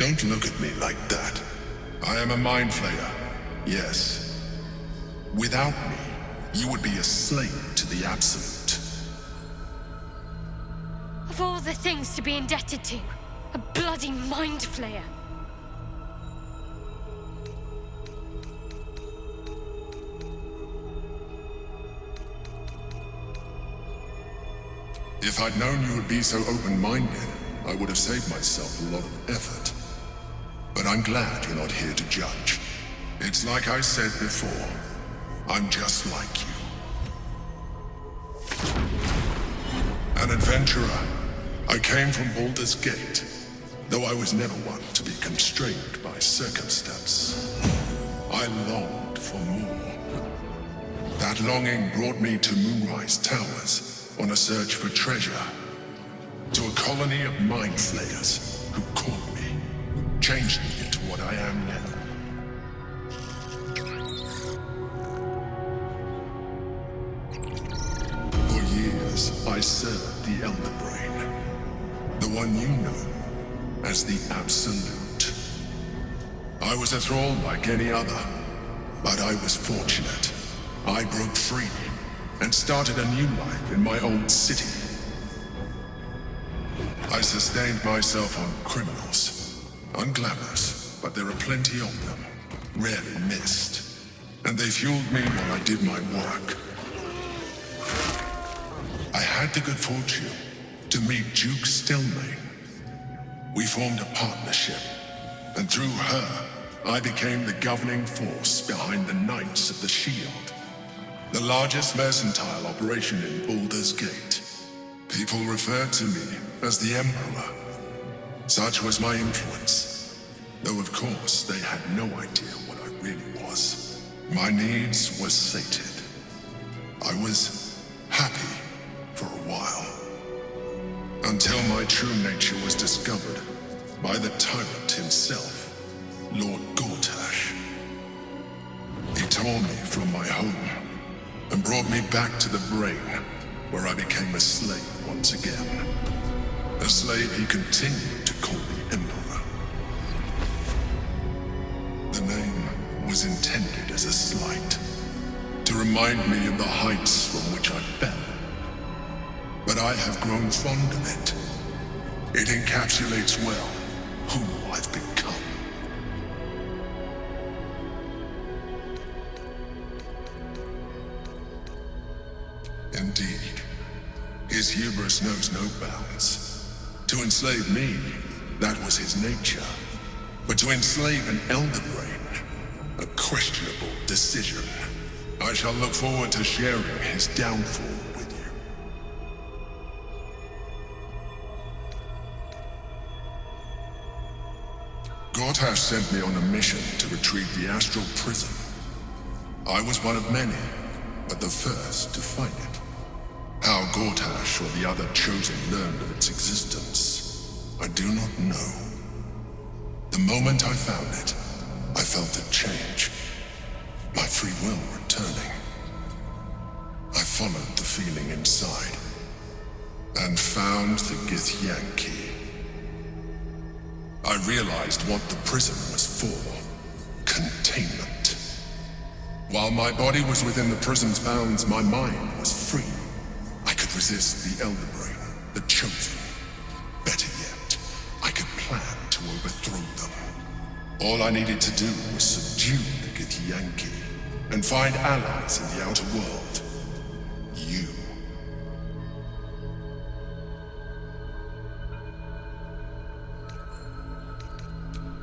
Don't look at me like that. I am a mind flayer, yes. Without me, you would be a slave to the Absolute. Of all the things to be indebted to, a bloody mind flayer. If I'd known you would be so open-minded, I would have saved myself a lot of effort. But I'm glad you're not here to judge. It's like I said before, I'm just like you. An adventurer, I came from Baldur's Gate, though I was never one to be constrained by circumstance. I longed for more. That longing brought me to Moonrise Towers, on a search for treasure, to a colony of mind flayers who caught me, changed me into what I am now. For years, I served the Elder Brain, the one you know as the Absolute. I was a thrall like any other, but I was fortunate. I broke free and started a new life in my old city. I sustained myself on criminals, unglamorous, but there are plenty of them, rarely missed, and they fueled me while I did my work. I had the good fortune to meet Duke Stillmain. We formed a partnership, and through her, I became the governing force behind the Knights of the Shield, the largest mercantile operation in Baldur's Gate. People referred to me as the Emperor. Such was my influence, though of course they had no idea what I really was. My needs were sated. I was happy for a while, until my true nature was discovered by the tyrant himself, Lord Gortash. He tore me from my home and brought me back to the Brain, where I became a slave once again. A slave he continued to call the Emperor. The name was intended as a slight, to remind me of the heights from which I fell. But I have grown fond of it. It encapsulates well who I've become. Indeed, his hubris knows no bounds. To enslave me, that was his nature. But to enslave an Elder Brain, a questionable decision. I shall look forward to sharing his downfall with you. Gortash sent me on a mission to retrieve the Astral Prism. I was one of many, but the first to find it. How Gortash or the other Chosen learned of its existence, I do not know. The moment I found it, I felt a change, my free will returning. I followed the feeling inside, and found the Githyanki. I realized what the prism was for: containment. While my body was within the prism's bounds, my mind was free. I could resist the Elder Brain, the Chosen. Better yet, I could plan to overthrow them. All I needed to do was subdue the Githyanki and find allies in the outer world. You.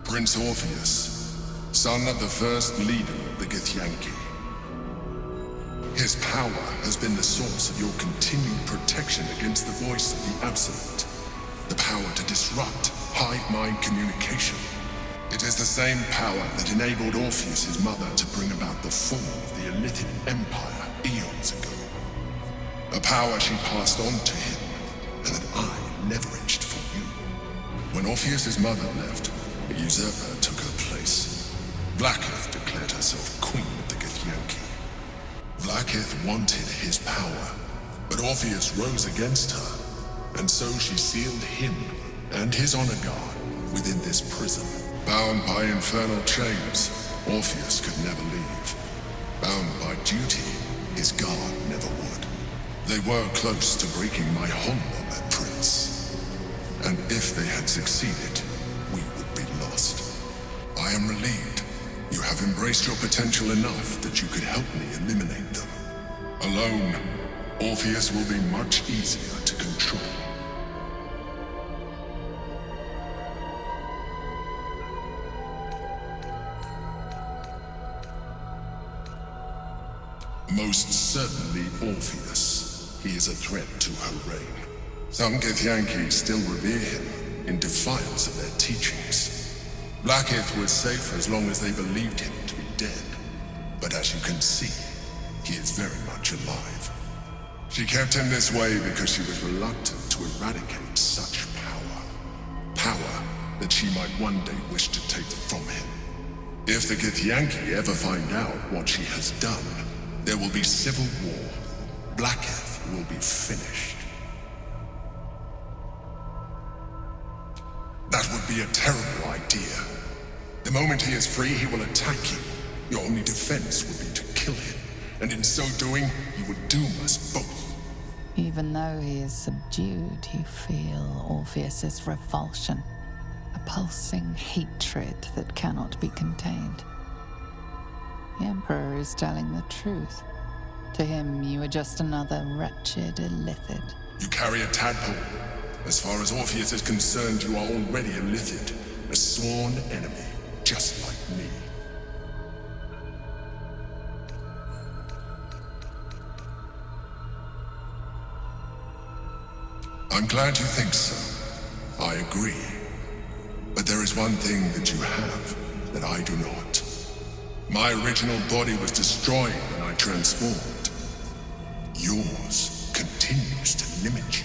Prince Orpheus, son of the first leader of the Githyanki. His power has been the source of your continued protection against the voice of the Absolute. The power to disrupt hive mind communication. It is the same power that enabled Orpheus's mother to bring about the fall of the Elitid Empire eons ago. A power she passed on to him, and that I leveraged for you. When Orpheus's mother left, a usurper took her place. Blackith declared herself queen of the Githyanki. Blackith wanted his power, but Orpheus rose against her, and so she sealed him and his honor guard within this prison. Bound by infernal chains, Orpheus could never leave. Bound by duty, his guard never would. They were close to breaking my hold on that prince. And if they had succeeded, we would be lost. I am relieved. You have embraced your potential enough that you could help me eliminate them. Alone, Orpheus will be much easier to control. Most certainly Orpheus. He is a threat to her reign. Some Githyanki still revere him in defiance of their teachings. Blackith was safe as long as they believed him to be dead. But as you can see, he is very much alive. She kept him this way because she was reluctant to eradicate such power. Power that she might one day wish to take from him. If the Githyanki ever find out what she has done, there will be civil war. Blackith will be finished. That would be a terrible idea. The moment he is free, he will attack you. Your only defense would be to kill him. And in so doing, he would doom us both. Even though he is subdued, you feel Orpheus's revulsion. A pulsing hatred that cannot be contained. The Emperor is telling the truth. To him, you are just another wretched illithid. You carry a tadpole. As far as Orpheus is concerned, you are already a illithid. A sworn enemy, just like me. I'm glad you think so. I agree. But there is one thing that you have that I do not. My original body was destroyed when I transformed. Yours continues to limit you.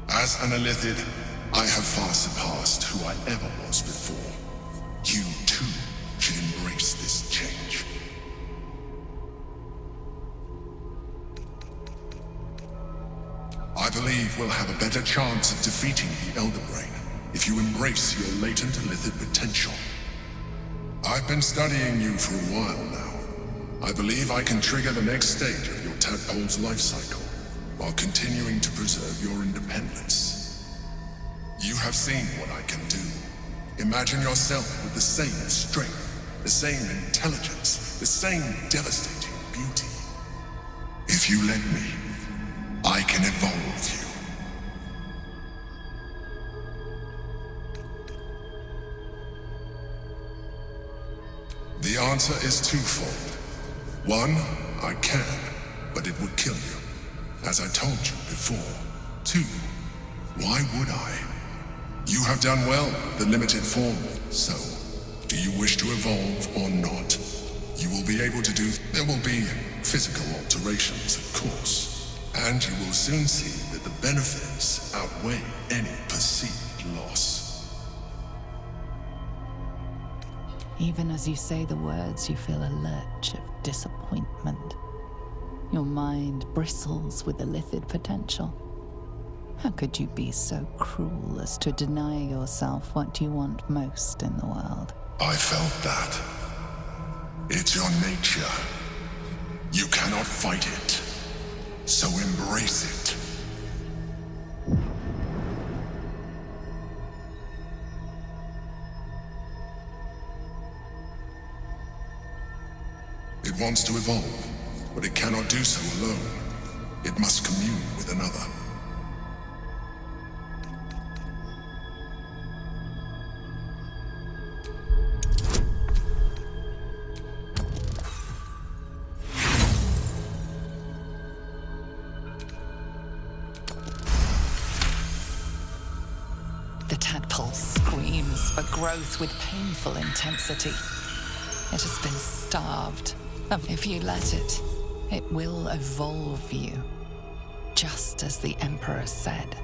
As an illithid, I have far surpassed who I ever was before. You too should embrace this change. I believe we'll have a better chance of defeating the Elder Brain if you embrace your latent illithid potential. I've been studying you for a while now. I believe I can trigger the next stage of your tadpole's life cycle while continuing to preserve your independence. You have seen what I can do. Imagine yourself with the same strength, the same intelligence, the same devastating beauty. If you let me, I can evolve you. The answer is twofold. One, I can, but it would kill you, as I told you before. Two, why would I? You have done well with the limited form, so do you wish to evolve or not? You will be able to do... There will be physical alterations, of course, and you will soon see that the benefits outweigh any perceived loss. Even as you say the words, you feel a lurch of disappointment. Your mind bristles with illithid potential. How could you be so cruel as to deny yourself what you want most in the world? I felt that. It's your nature. You cannot fight it. So embrace it. It wants to evolve, but it cannot do so alone. It must commune with another. The tadpole screams for growth with painful intensity. It has been starved. If you let it, it will evolve you, just as the Emperor said.